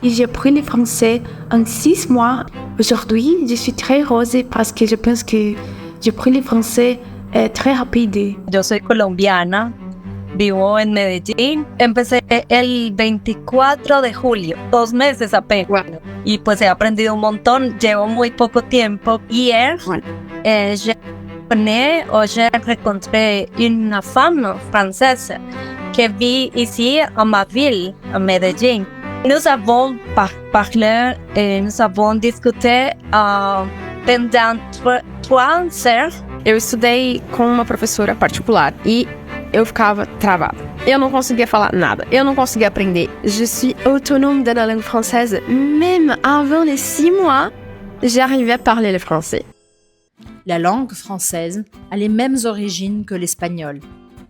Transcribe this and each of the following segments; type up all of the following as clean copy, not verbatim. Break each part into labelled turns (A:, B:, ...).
A: et j'ai appris le français en 6 mois. Aujourd'hui, je suis très heureuse parce que je pense que j'ai appris le français très rapide.
B: Yo soy colombiana, vivo en Medellín. Empecé el 24 de julio, 2 meses apenas.
C: Wow.
B: Y pues he aprendido un montón, llevo muy poco tiempo. Hier, je connais ou j'ai rencontré une femme française qui vit ici à ma ville, à Medellín. Nous avons parlé et nous avons discuté pendant 3 heures.
C: Eu estudei com uma professora particular e eu ficava travada. Eu não conseguia falar nada. Eu não conseguia aprender. Je suis autonome dans la langue française. Même avant les 6 mois, j'arrivais à parler le français.
D: La langue française a les mêmes origines que l'espagnol,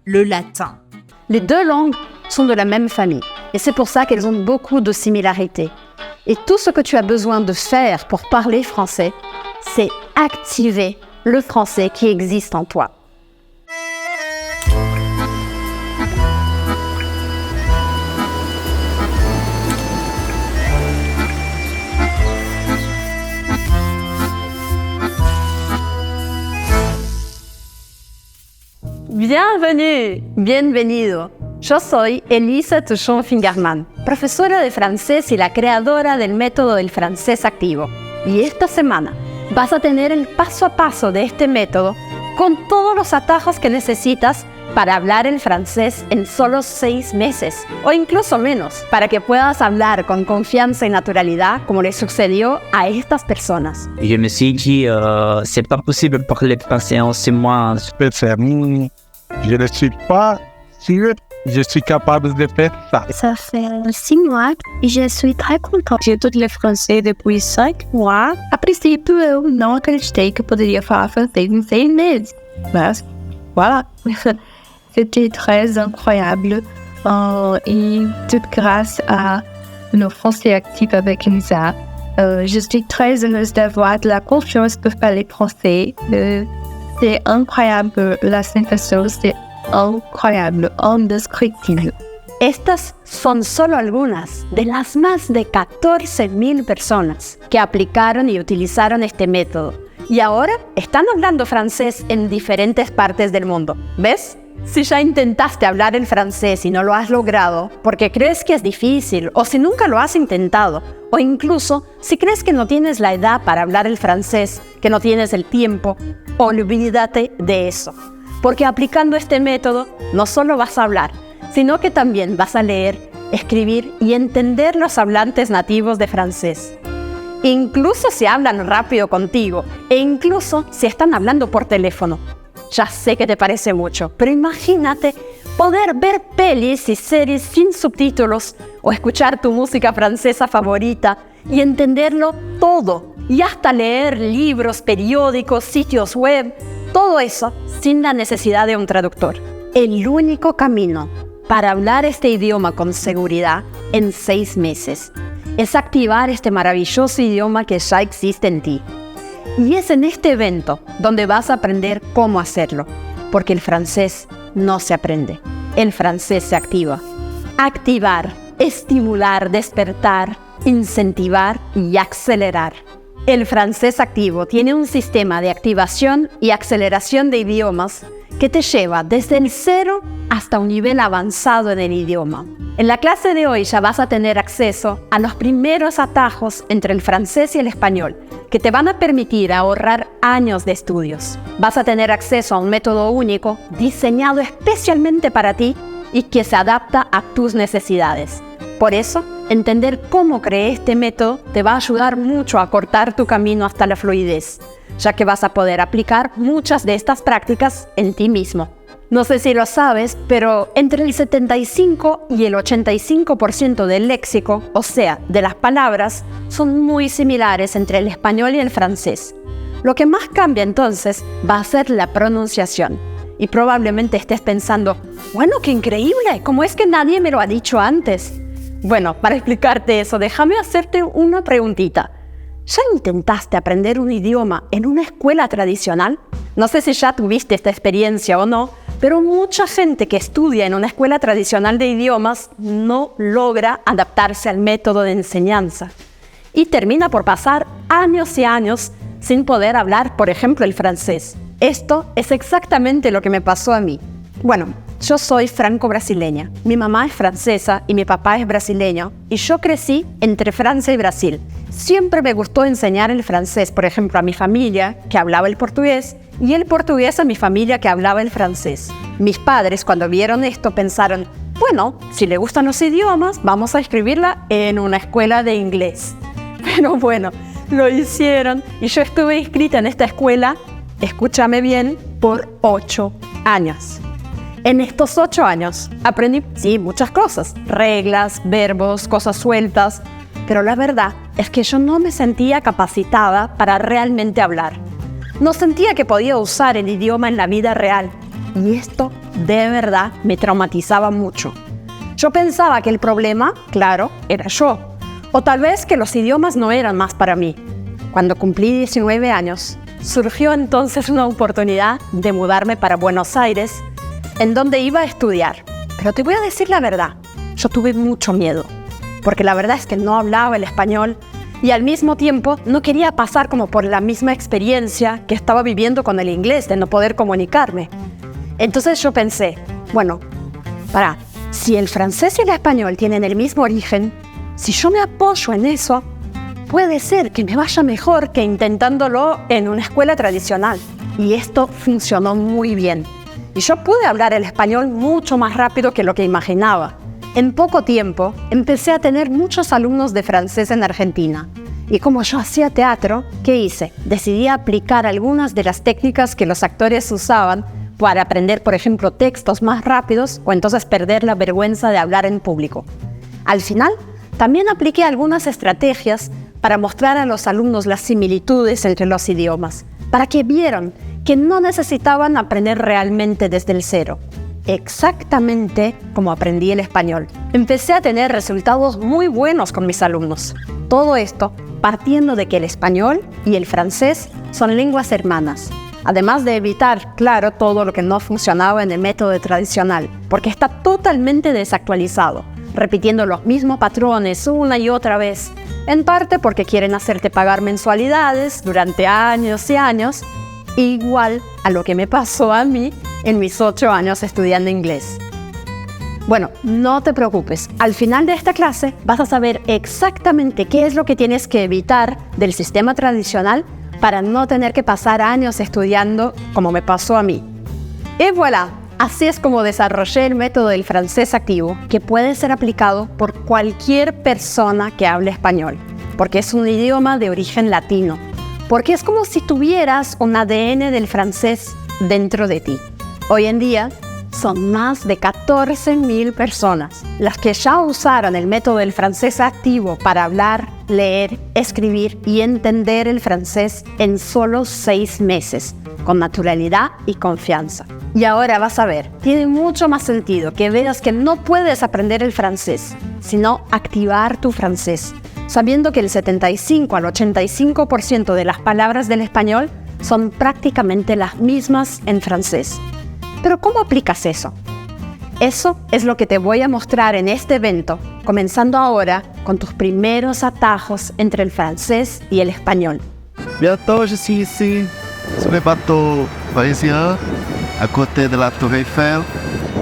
D: le latin.
E: Les 2 langues sont de la même famille et c'est pour ça qu'elles ont beaucoup de similarités. Et tout ce que tu as besoin de faire pour parler français, c'est activer le français qui existe en toi. Bienvenido. Yo soy Elisa Tuchon-Fingerman, profesora de francés y la creadora del método del francés activo. Y esta semana vas a tener el paso a paso de este método con todos los atajos que necesitas para hablar el francés en solo 6 meses o incluso menos, para que puedas hablar con confianza y naturalidad como le sucedió a estas personas.
F: Je me suis dit, c'est pas possible de parler français en 6 mois.
G: Je peux faire, je ne suis pas sûr que je suis capable de faire ça.
H: Ça fait 6 mois et je suis très contente.
A: J'étudie le français depuis 5 mois. A princípio, eu não acreditei que eu poderia falar francês em 6 meses. Mas, voilà. C'était très incroyable. Et toute grâce à nos Français actifs avec Lisa, je suis très heureuse d'avoir de la confiance pour parler français. C'est incroyable, la sensation, c'est incroyable, indescriptible.
E: Estas son solo algunas de las más de 14,000 personas que aplicaron y utilizaron este método. Y ahora están hablando francés en diferentes partes del mundo. ¿Ves? Si ya intentaste hablar el francés y no lo has logrado porque crees que es difícil o si nunca lo has intentado o incluso si crees que no tienes la edad para hablar el francés, que no tienes el tiempo, olvídate de eso. Porque aplicando este método no solo vas a hablar, sino que también vas a leer, escribir y entender los hablantes nativos de francés. Incluso si hablan rápido contigo e incluso si están hablando por teléfono. Ya sé que te parece mucho, pero imagínate poder ver pelis y series sin subtítulos o escuchar tu música francesa favorita y entenderlo todo y hasta leer libros, periódicos, sitios web, todo eso sin la necesidad de un traductor. El único camino para hablar este idioma con seguridad en 6 meses es activar este maravilloso idioma que ya existe en ti. Y es en este evento donde vas a aprender cómo hacerlo, porque el francés no se aprende, el francés se activa. Activar, estimular, despertar, incentivar y acelerar. El francés activo tiene un sistema de activación y aceleración de idiomas que te lleva desde el 0 hasta un nivel avanzado en el idioma. En la clase de hoy ya vas a tener acceso a los primeros atajos entre el francés y el español que te van a permitir ahorrar años de estudios. Vas a tener acceso a un método único diseñado especialmente para ti y que se adapta a tus necesidades. Por eso, entender cómo creé este método te va a ayudar mucho a cortar tu camino hasta la fluidez, ya que vas a poder aplicar muchas de estas prácticas en ti mismo. No sé si lo sabes, pero entre el 75 y el 85% del léxico, o sea, de las palabras, son muy similares entre el español y el francés. Lo que más cambia entonces va a ser la pronunciación. Y probablemente estés pensando, bueno, qué increíble, ¿cómo es que nadie me lo ha dicho antes? Bueno, para explicarte eso, déjame hacerte una preguntita. ¿Ya intentaste aprender un idioma en una escuela tradicional? No sé si ya tuviste esta experiencia o no, Pero mucha gente que estudia en una escuela tradicional de idiomas no logra adaptarse al método de enseñanza y termina por pasar años y años sin poder hablar, por ejemplo, el francés. Esto es exactamente lo que me pasó a mí. Bueno, yo soy franco-brasileña. Mi mamá es francesa y mi papá es brasileño, y yo crecí entre Francia y Brasil. Siempre me gustó enseñar el francés, por ejemplo, a mi familia, que hablaba el portugués, y el portugués a mi familia, que hablaba el francés. Mis padres, cuando vieron esto, pensaron, bueno, si le gustan los idiomas, vamos a escribirla en una escuela de inglés. Pero bueno, lo hicieron, y yo estuve inscrita en esta escuela, escúchame bien, por 8 años. En estos 8 años aprendí, sí, muchas cosas, reglas, verbos, cosas sueltas, pero la verdad es que yo no me sentía capacitada para realmente hablar. No sentía que podía usar el idioma en la vida real, y esto de verdad me traumatizaba mucho. Yo pensaba que el problema, claro, era yo, o tal vez que los idiomas no eran más para mí. Cuando cumplí 19 años, surgió entonces una oportunidad de mudarme para Buenos Aires, en donde iba a estudiar. Pero te voy a decir la verdad, yo tuve mucho miedo, porque la verdad es que no hablaba el español y al mismo tiempo no quería pasar como por la misma experiencia que estaba viviendo con el inglés, de no poder comunicarme. Entonces yo pensé, bueno, si el francés y el español tienen el mismo origen, si yo me apoyo en eso, puede ser que me vaya mejor que intentándolo en una escuela tradicional. Y esto funcionó muy bien. Y yo pude hablar el español mucho más rápido que lo que imaginaba. En poco tiempo, empecé a tener muchos alumnos de francés en Argentina. Y como yo hacía teatro, ¿qué hice? Decidí aplicar algunas de las técnicas que los actores usaban para aprender, por ejemplo, textos más rápidos o entonces perder la vergüenza de hablar en público. Al final, también apliqué algunas estrategias para mostrar a los alumnos las similitudes entre los idiomas, para que vieran que no necesitaban aprender realmente desde el cero, exactamente como aprendí el español. Empecé a tener resultados muy buenos con mis alumnos. Todo esto partiendo de que el español y el francés son lenguas hermanas, además de evitar, claro, todo lo que no funcionaba en el método tradicional, porque está totalmente desactualizado, repitiendo los mismos patrones una y otra vez, en parte porque quieren hacerte pagar mensualidades durante años y años, igual a lo que me pasó a mí en mis 8 años estudiando inglés. Bueno, no te preocupes, al final de esta clase vas a saber exactamente qué es lo que tienes que evitar del sistema tradicional para no tener que pasar años estudiando como me pasó a mí. Y voilà, así es como desarrollé el método del francés activo, que puede ser aplicado por cualquier persona que hable español, porque es un idioma de origen latino. Porque es como si tuvieras un ADN del francés dentro de ti. Hoy en día son más de 14.000 personas las que ya usaron el método del francés activo para hablar, leer, escribir y entender el francés en solo 6 meses, con naturalidad y confianza. Y ahora vas a ver, tiene mucho más sentido que veas que no puedes aprender el francés, sino activar tu francés, sabiendo que el 75 al 85% de las palabras del español son prácticamente las mismas en francés. Pero ¿cómo aplicas eso? Eso es lo que te voy a mostrar en este evento, comenzando ahora con tus primeros atajos entre el francés y el español.
I: Bientôt, je suis ici, sur le bateau parisien, à côté de la Tour Eiffel.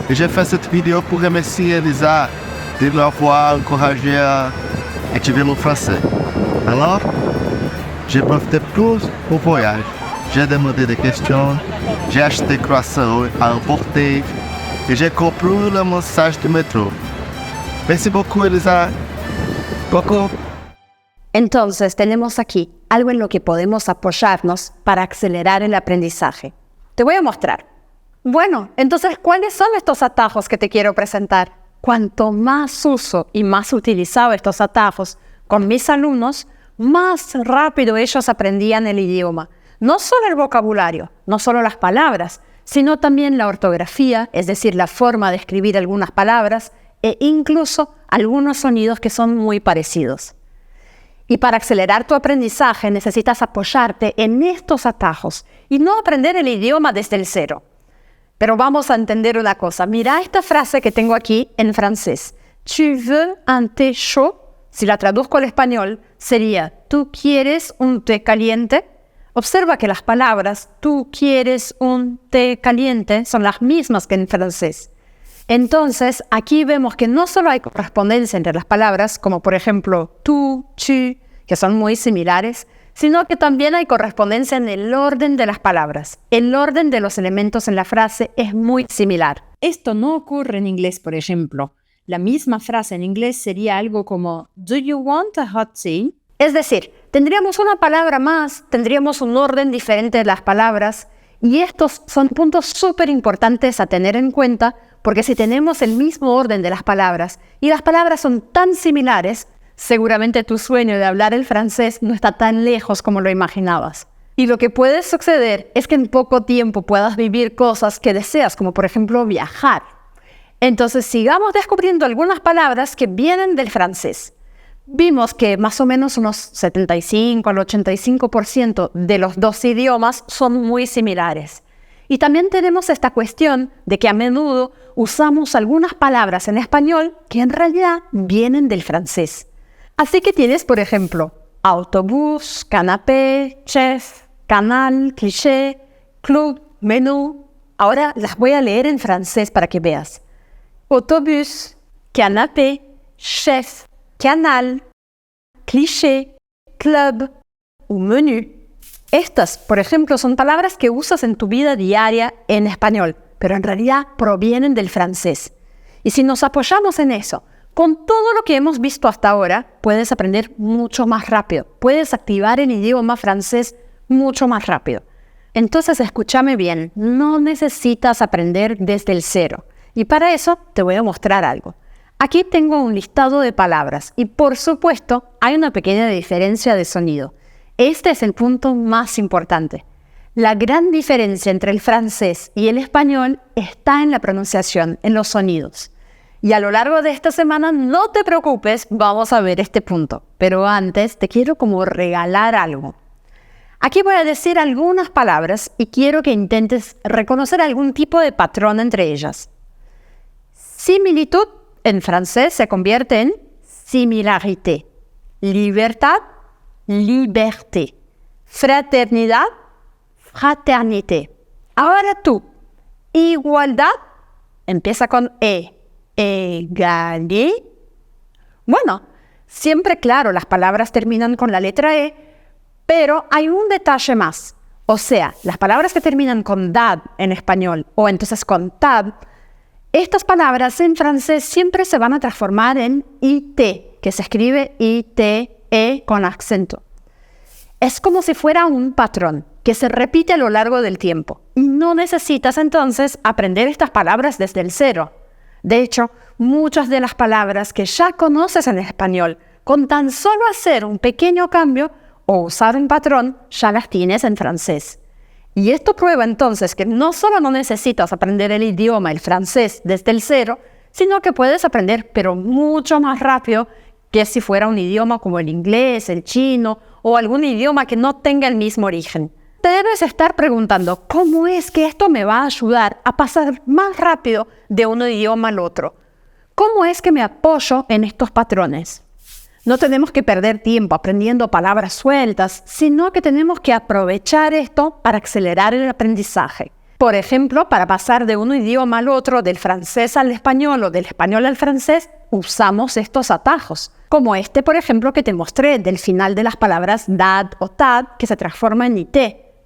I: Et j'ai fait cette vidéo pour remercier Elisa de l'avoir encouragé à étudier le français. Alors, j'ai profité plus au voyage. J'ai demandé des questions, j'ai acheté croissants à emporter et j'ai compris le message du métro. Merci beaucoup, Elisa. Beaucoup.
E: Entonces, tenemos aquí algo en lo que podemos apoyarnos para acelerar el aprendizaje. Te voy a mostrar. Bueno, entonces, ¿cuáles son estos atajos que te quiero presentar? Cuanto más uso y más utilizaba estos atajos con mis alumnos, más rápido ellos aprendían el idioma. No solo el vocabulario, no solo las palabras, sino también la ortografía, es decir, la forma de escribir algunas palabras e incluso algunos sonidos que son muy parecidos. Y para acelerar tu aprendizaje necesitas apoyarte en estos atajos y no aprender el idioma desde el cero. Pero vamos a entender una cosa. Mira esta frase que tengo aquí en francés. Tu veux un té chaud? Si la traduzco al español, sería ¿tú quieres un té caliente? Observa que las palabras ¿tú quieres un té caliente? Son las mismas que en francés. Entonces, aquí vemos que no solo hay correspondencia entre las palabras, como por ejemplo tú, tu, que son muy similares, sino que también hay correspondencia en el orden de las palabras. El orden de los elementos en la frase es muy similar.
D: Esto no ocurre en inglés, por ejemplo. La misma frase en inglés sería algo como Do you want a hot tea?
E: Es decir, tendríamos una palabra más, tendríamos un orden diferente de las palabras, y estos son puntos súper importantes a tener en cuenta, porque si tenemos el mismo orden de las palabras y las palabras son tan similares, seguramente tu sueño de hablar el francés no está tan lejos como lo imaginabas. Y lo que puede suceder es que en poco tiempo puedas vivir cosas que deseas, como por ejemplo viajar. Entonces sigamos descubriendo algunas palabras que vienen del francés. Vimos que más o menos unos 75 al 85% de los dos idiomas son muy similares. Y también tenemos esta cuestión de que a menudo usamos algunas palabras en español que en realidad vienen del francés. Así que tienes, por ejemplo, autobús, canapé, chef, canal, cliché, club, menú. Ahora las voy a leer en francés para que veas. Autobús, canapé, chef, canal, cliché, club o menú. Estas, por ejemplo, son palabras que usas en tu vida diaria en español, pero en realidad provienen del francés. Y si nos apoyamos en eso, con todo lo que hemos visto hasta ahora, puedes aprender mucho más rápido. Puedes activar el idioma francés mucho más rápido. Entonces, escúchame bien, no necesitas aprender desde el cero. Y para eso te voy a mostrar algo. Aquí tengo un listado de palabras y, por supuesto, hay una pequeña diferencia de sonido. Este es el punto más importante. La gran diferencia entre el francés y el español está en la pronunciación, en los sonidos. Y a lo largo de esta semana, no te preocupes, vamos a ver este punto. Pero antes te quiero como regalar algo. Aquí voy a decir algunas palabras y quiero que intentes reconocer algún tipo de patrón entre ellas. Similitud en francés se convierte en similarité. Libertad, liberté. Fraternidad, fraternité. Ahora tú. Igualdad empieza con E. Égalité. Bueno, siempre claro, las palabras terminan con la letra E, pero hay un detalle más. O sea, las palabras que terminan con dad en español o entonces con tab, estas palabras en francés siempre se van a transformar en IT, que se escribe ITE con acento. Es como si fuera un patrón que se repite a lo largo del tiempo. Y no necesitas entonces aprender estas palabras desde el cero. De hecho, muchas de las palabras que ya conoces en español, con tan solo hacer un pequeño cambio o usar un patrón, ya las tienes en francés. Y esto prueba entonces que no solo no necesitas aprender el idioma, el francés, desde el cero, sino que puedes aprender, pero mucho más rápido que si fuera un idioma como el inglés, el chino o algún idioma que no tenga el mismo origen. Te debes estar preguntando, ¿cómo es que esto me va a ayudar a pasar más rápido de un idioma al otro? ¿Cómo es que me apoyo en estos patrones? No tenemos que perder tiempo aprendiendo palabras sueltas, sino que tenemos que aprovechar esto para acelerar el aprendizaje. Por ejemplo, para pasar de un idioma al otro, del francés al español o del español al francés, usamos estos atajos. Como este, por ejemplo, que te mostré del final de las palabras dad o tad, que se transforma en IT.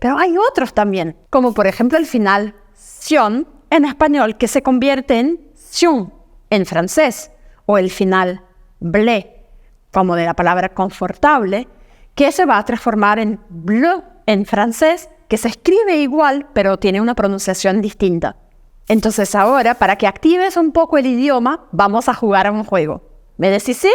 E: Pero hay otros también, como por ejemplo el final sion en español, que se convierte en sion en francés, o el final blé, como de la palabra confortable, que se va a transformar en bleu en francés, que se escribe igual, pero tiene una pronunciación distinta. Entonces ahora, para que actives un poco el idioma, vamos a jugar a un juego. ¿Me decís sí?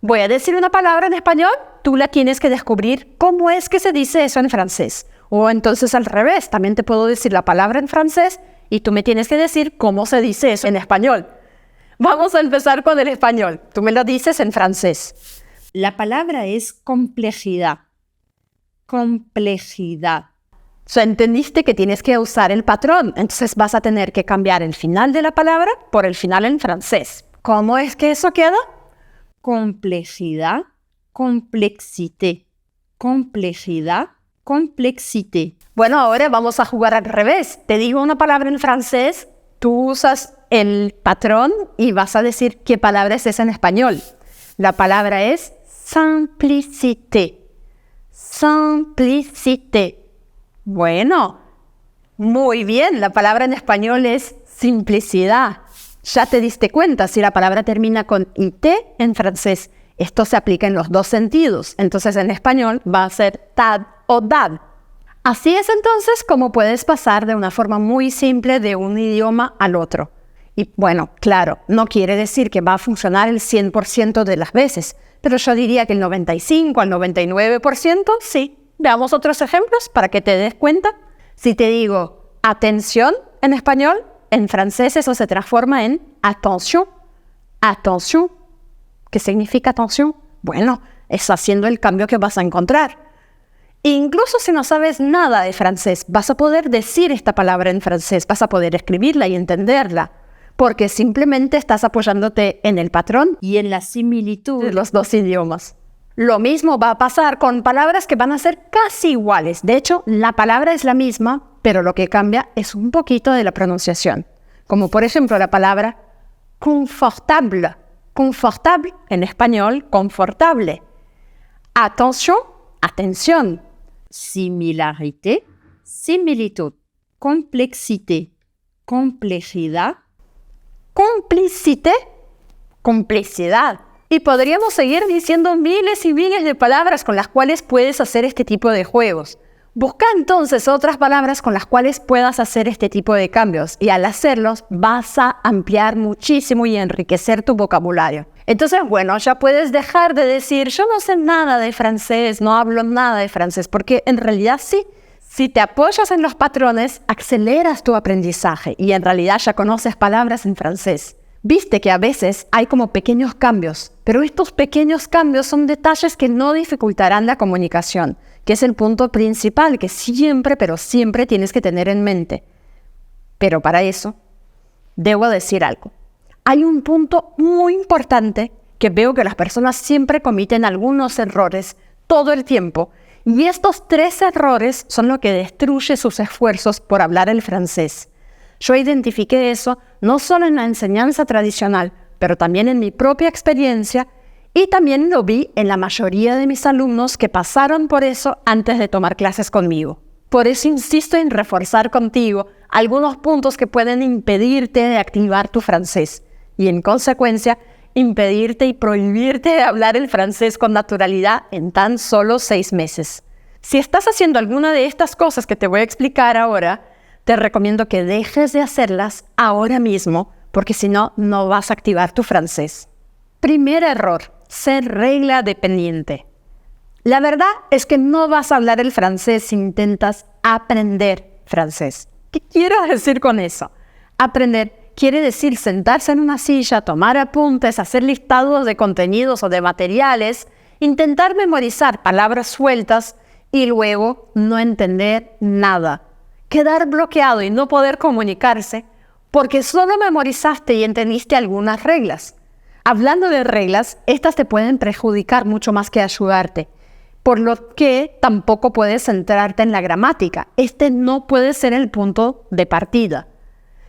E: Voy a decir una palabra en español, tú la tienes que descubrir cómo es que se dice eso en francés. O entonces al revés, también te puedo decir la palabra en francés y tú me tienes que decir cómo se dice eso en español. Vamos a empezar con el español. Tú me lo dices en francés.
D: La palabra es complejidad. Complejidad.
E: sea, entendiste que tienes que usar el patrón. Entonces vas a tener que cambiar el final de la palabra por el final en francés. ¿Cómo es que eso queda?
D: Complejidad, complexité. Complejidad, complexité.
E: Bueno, ahora vamos a jugar al revés. Te digo una palabra en francés, tú usas el patrón y vas a decir qué palabra es esa en español. La palabra es simplicité. Simplicité. Bueno, muy bien. La palabra en español es simplicidad. Ya te diste cuenta, si la palabra termina con ité en francés, esto se aplica en los dos sentidos. Entonces en español va a ser tad o dad. Así es entonces como puedes pasar de una forma muy simple de un idioma al otro. Y bueno, claro, no quiere decir que va a funcionar el 100% de las veces, pero yo diría que el 95 al 99% sí. Veamos otros ejemplos para que te des cuenta. Si te digo atención en español, en francés eso se transforma en attention. Attention. ¿Qué significa atención? Bueno, es haciendo el cambio que vas a encontrar. Incluso si no sabes nada de francés, vas a poder decir esta palabra en francés, vas a poder escribirla y entenderla, porque simplemente estás apoyándote en el patrón
D: y en la similitud
E: de los dos idiomas. Lo mismo va a pasar con palabras que van a ser casi iguales. De hecho, la palabra es la misma, pero lo que cambia es un poquito de la pronunciación. Como por ejemplo la palabra confortable. Confortable, en español, confortable. Atención, atención.
D: Similarité, similitud. Complexité, complejidad.
E: Complicité, complicidad. Y podríamos seguir diciendo miles y miles de palabras con las cuales puedes hacer este tipo de juegos. Busca entonces otras palabras con las cuales puedas hacer este tipo de cambios y al hacerlos vas a ampliar muchísimo y enriquecer tu vocabulario. Entonces, bueno, ya puedes dejar de decir yo no sé nada de francés, no hablo nada de francés, porque en realidad sí. Si te apoyas en los patrones, aceleras tu aprendizaje y en realidad ya conoces palabras en francés. Viste que a veces hay como pequeños cambios, pero estos pequeños cambios son detalles que no dificultarán la comunicación, que es el punto principal que siempre, pero siempre tienes que tener en mente. Pero para eso, debo decir algo. Hay un punto muy importante que veo que las personas siempre cometen algunos errores todo el tiempo, y estos 3 errores son lo que destruye sus esfuerzos por hablar el francés. Yo identifiqué eso no solo en la enseñanza tradicional, pero también en mi propia experiencia y también lo vi en la mayoría de mis alumnos que pasaron por eso antes de tomar clases conmigo. Por eso insisto en reforzar contigo algunos puntos que pueden impedirte de activar tu francés y en consecuencia impedirte y prohibirte de hablar el francés con naturalidad en tan solo 6 meses. Si estás haciendo alguna de estas cosas que te voy a explicar ahora, te recomiendo que dejes de hacerlas ahora mismo, porque si no, no vas a activar tu francés. Primer error, ser regla dependiente. La verdad es que no vas a hablar el francés si intentas aprender francés. ¿Qué quiero decir con eso? Aprender quiere decir sentarse en una silla, tomar apuntes, hacer listados de contenidos o de materiales, intentar memorizar palabras sueltas y luego no entender nada. Quedar bloqueado y no poder comunicarse porque solo memorizaste y entendiste algunas reglas. Hablando de reglas, estas te pueden perjudicar mucho más que ayudarte, por lo que tampoco puedes centrarte en la gramática. Este no puede ser el punto de partida.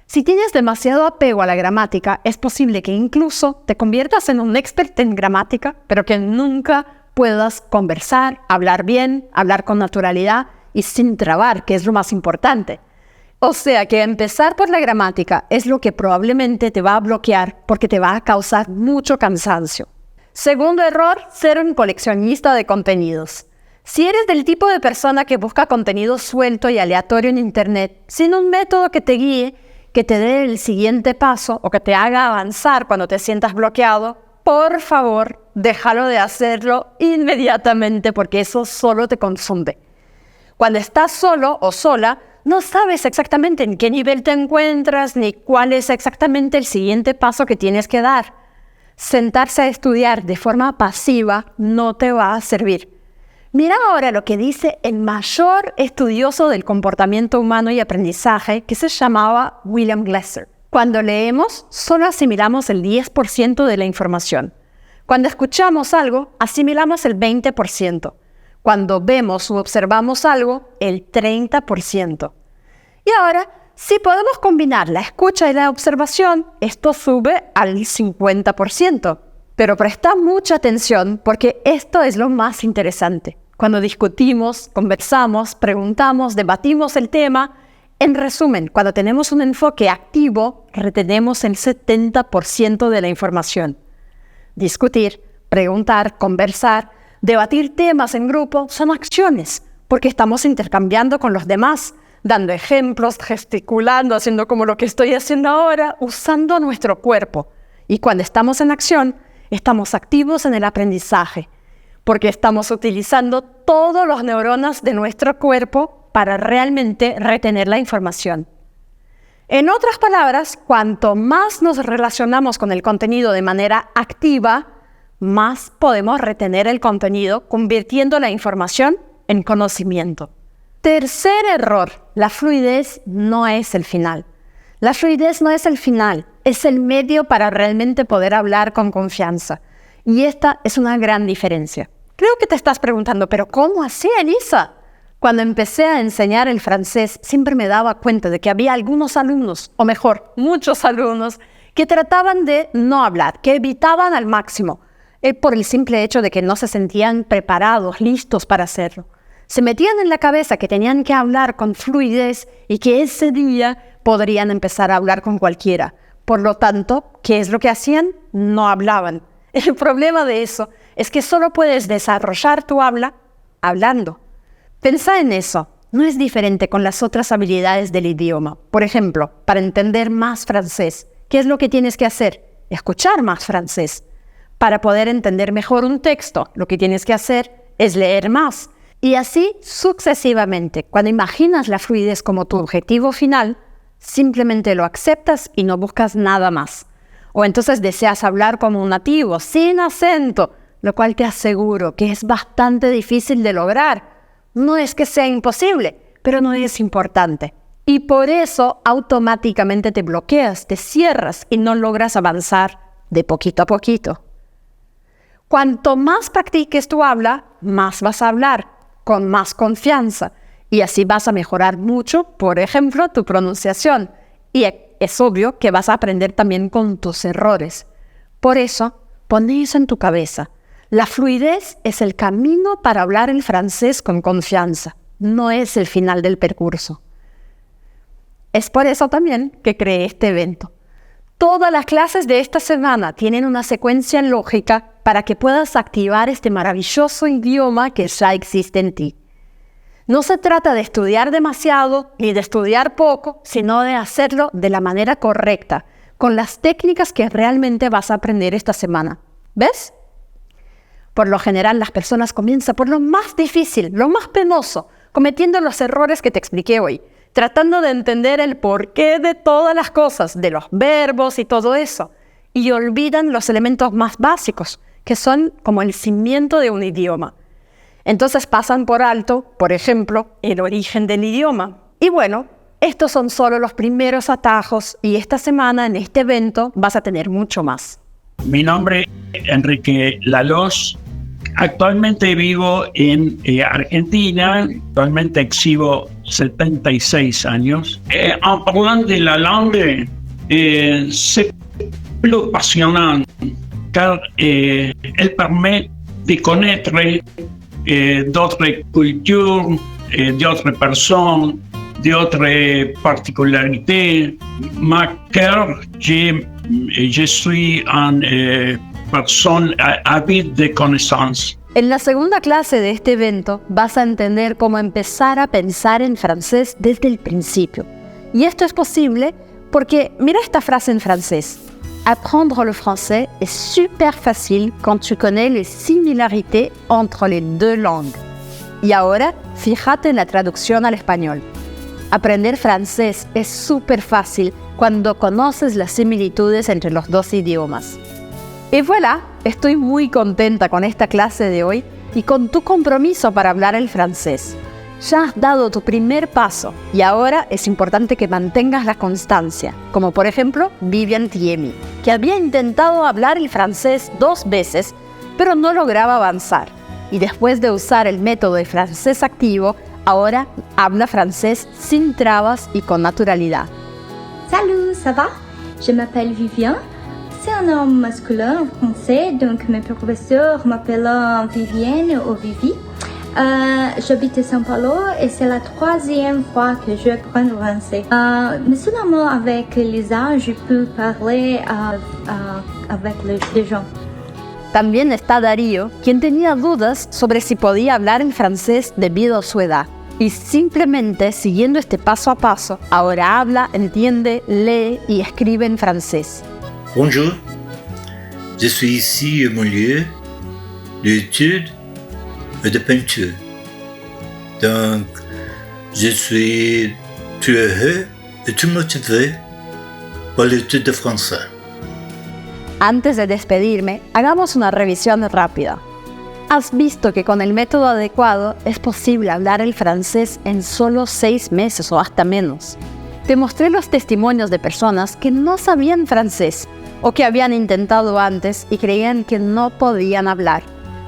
E: Si tienes demasiado apego a la gramática, es posible que incluso te conviertas en un experto en gramática, pero que nunca puedas conversar, hablar bien, hablar con naturalidad y sin trabar, que es lo más importante. O sea que empezar por la gramática es lo que probablemente te va a bloquear porque te va a causar mucho cansancio. Segundo error, ser un coleccionista de contenidos. Si eres del tipo de persona que busca contenido suelto y aleatorio en internet, sin un método que te guíe, que te dé el siguiente paso o que te haga avanzar cuando te sientas bloqueado, por favor, déjalo de hacerlo inmediatamente porque eso solo te confunde. Cuando estás solo o sola, no sabes exactamente en qué nivel te encuentras ni cuál es exactamente el siguiente paso que tienes que dar. Sentarse a estudiar de forma pasiva no te va a servir. Mira ahora lo que dice el mayor estudioso del comportamiento humano y aprendizaje, que se llamaba William Glasser. Cuando leemos, solo asimilamos el 10% de la información. Cuando escuchamos algo, asimilamos el 20%. Cuando vemos u observamos algo, el 30%. Y ahora, si podemos combinar la escucha y la observación, esto sube al 50%. Pero presta mucha atención porque esto es lo más interesante. Cuando discutimos, conversamos, preguntamos, debatimos el tema, en resumen, cuando tenemos un enfoque activo, retenemos el 70% de la información. Discutir, preguntar, conversar, debatir temas en grupo son acciones, porque estamos intercambiando con los demás, dando ejemplos, gesticulando, haciendo como lo que estoy haciendo ahora, usando nuestro cuerpo. Y cuando estamos en acción, estamos activos en el aprendizaje, porque estamos utilizando todos los neuronas de nuestro cuerpo para realmente retener la información. En otras palabras, cuanto más nos relacionamos con el contenido de manera activa, más podemos retener el contenido, convirtiendo la información en conocimiento. Tercer error, la fluidez no es el final. La fluidez no es el final, es el medio para realmente poder hablar con confianza. Y esta es una gran diferencia. Creo que te estás preguntando, ¿pero cómo así, Elisa? Cuando empecé a enseñar el francés, siempre me daba cuenta de que había algunos alumnos, o mejor, muchos alumnos, que trataban de no hablar, que evitaban al máximo, por el simple hecho de que no se sentían preparados, listos para hacerlo. Se metían en la cabeza que tenían que hablar con fluidez y que ese día podrían empezar a hablar con cualquiera. Por lo tanto, ¿qué es lo que hacían? No hablaban. El problema de eso es que solo puedes desarrollar tu habla hablando. Pensá en eso. No es diferente con las otras habilidades del idioma. Por ejemplo, para entender más francés, ¿qué es lo que tienes que hacer? Escuchar más francés. Para poder entender mejor un texto, lo que tienes que hacer es leer más. Y así sucesivamente. Cuando imaginas la fluidez como tu objetivo final, simplemente lo aceptas y no buscas nada más. O entonces deseas hablar como un nativo, sin acento, lo cual te aseguro que es bastante difícil de lograr. No es que sea imposible, pero no es importante. Y por eso automáticamente te bloqueas, te cierras y no logras avanzar de poquito a poquito. Cuanto más practiques tu habla, más vas a hablar, con más confianza. Y así vas a mejorar mucho, por ejemplo, tu pronunciación. Y es obvio que vas a aprender también con tus errores. Por eso, pon eso en tu cabeza. La fluidez es el camino para hablar el francés con confianza. No es el final del percurso. Es por eso también que creé este evento. Todas las clases de esta semana tienen una secuencia lógica para que puedas activar este maravilloso idioma que ya existe en ti. No se trata de estudiar demasiado ni de estudiar poco, sino de hacerlo de la manera correcta, con las técnicas que realmente vas a aprender esta semana. ¿Ves? Por lo general, las personas comienzan por lo más difícil, lo más penoso, cometiendo los errores que te expliqué hoy, tratando de entender el porqué de todas las cosas, de los verbos y todo eso, y olvidan los elementos más básicos, que son como el cimiento de un idioma. Entonces pasan por alto, por ejemplo, el origen del idioma. Y bueno, estos son solo los primeros atajos y esta semana en este evento vas a tener mucho más.
J: Mi nombre es Enrique Lalos. Actualmente vivo en Argentina. Actualmente exhibo 76 años. En parlant de la langue, c'est plus passionnant car elle permet de connaître d'autres cultures, d'autres personnes, d'autres particularités. Car je suis une personne avide de connaissances.
E: En la segunda clase de este evento vas a entender cómo empezar a pensar en francés desde el principio. Y esto es posible porque mira esta frase en francés. Apprendre le français est super facile quand tu connais les similarités entre les deux langues. Y ahora, fíjate en la traducción al español. Aprender francés es súper fácil cuando conoces las similitudes entre los dos idiomas. Y voilà, estoy muy contenta con esta clase de hoy y con tu compromiso para hablar el francés. Ya has dado tu primer paso y ahora es importante que mantengas la constancia, como por ejemplo Vivian Thiemi, que había intentado hablar el francés 2 veces, pero no lograba avanzar. Y después de usar el método de francés activo, ahora habla francés sin trabas y con naturalidad.
H: Salut, ça va? Je m'appelle Vivian. C'est un nom masculin en français, donc mes professeurs m'appellent Vivienne ou Vivi. J'habite à São Paulo et c'est la 3e fois que je apprends le français. Mais seulement avec Lisa, je peux parler avec les gens.
E: También está Darío, quien tenía dudas sobre si podía hablar en francés debido a su edad. Y simplemente siguiendo este paso a paso, ahora habla, entiende, lee y escribe en francés.
K: Bonjour, je suis ici à mon lieu d'études et de peinture. Donc, je suis tout heureux et tout motivé pour l'étude de français.
E: Antes de despedirme, hagamos una revisión rápida. Has visto que con el método adecuado es posible hablar el francés en solo 6 meses o hasta menos. Te mostré los testimonios de personas que no sabían francés o que habían intentado antes y creían que no podían hablar.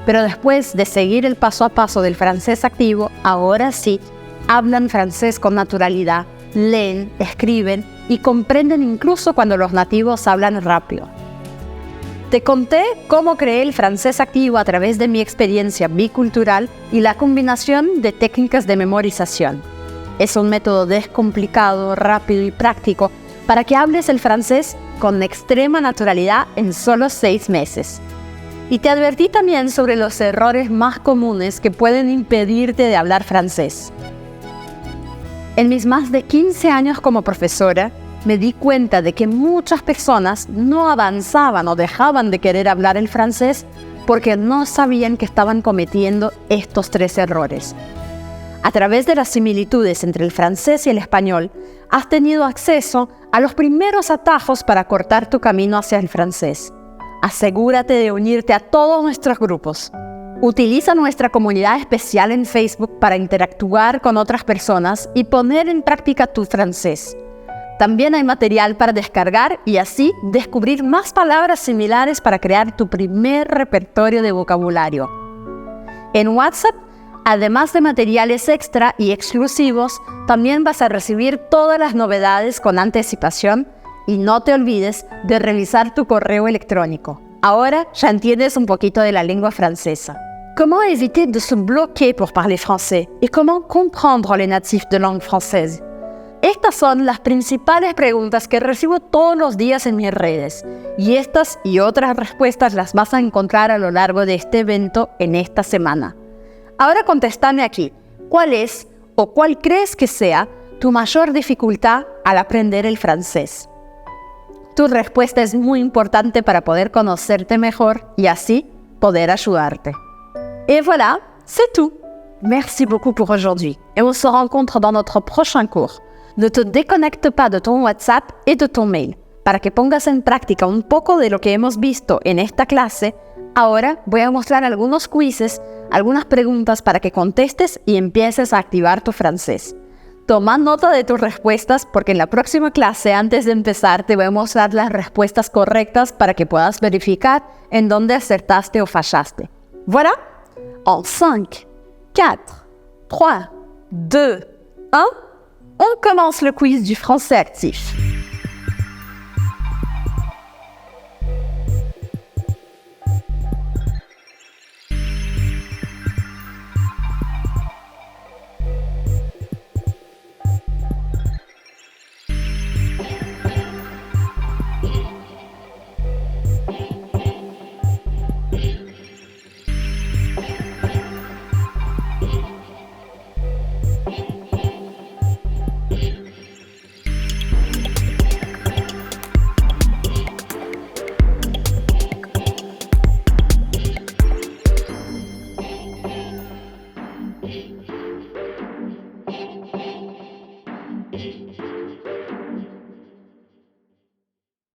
E: Pero después de seguir el paso a paso del francés activo, ahora sí, hablan francés con naturalidad, leen, escriben y comprenden incluso cuando los nativos hablan rápido. Te conté cómo creé el francés activo a través de mi experiencia bicultural y la combinación de técnicas de memorización. Es un método descomplicado, rápido y práctico para que hables el francés con extrema naturalidad en solo 6 meses. Y te advertí también sobre los errores más comunes que pueden impedirte de hablar francés. En mis más de 15 años como profesora, me di cuenta de que muchas personas no avanzaban o dejaban de querer hablar el francés porque no sabían que estaban cometiendo estos 3 errores. A través de las similitudes entre el francés y el español, has tenido acceso a los primeros atajos para cortar tu camino hacia el francés. Asegúrate de unirte a todos nuestros grupos. Utiliza nuestra comunidad especial en Facebook para interactuar con otras personas y poner en práctica tu francés. También hay material para descargar y así descubrir más palabras similares para crear tu primer repertorio de vocabulario. En WhatsApp, además de materiales extra y exclusivos, también vas a recibir todas las novedades con anticipación y no te olvides de revisar tu correo electrónico. Ahora ya entiendes un poquito de la lengua francesa. Comment éviter de se bloquer pour parler français et comment comprendre les natifs de langue française? Estas son las principales preguntas que recibo todos los días en mis redes, y estas y otras respuestas las vas a encontrar a lo largo de este evento en esta semana. Ahora contéstame aquí, ¿cuál es o cuál crees que sea tu mayor dificultad al aprender el francés? Tu respuesta es muy importante para poder conocerte mejor y así poder ayudarte. Et voilà, c'est tout. Merci beaucoup pour aujourd'hui et on se rencontre dans notre prochain cours. Ne te déconnecte pas de ton WhatsApp et de ton mail. Para que pongas en práctica un poco de lo que hemos visto en esta clase, ahora voy a mostrar algunos quizzes, algunas preguntas para que contestes y empieces a activar tu francés. Toma nota de tus respuestas porque en la próxima clase, antes de empezar, te voy a mostrar las respuestas correctas para que puedas verificar en dónde acertaste o fallaste. Voilà, en 5, 4, 3, 2, 1... On commence le quiz du français actif.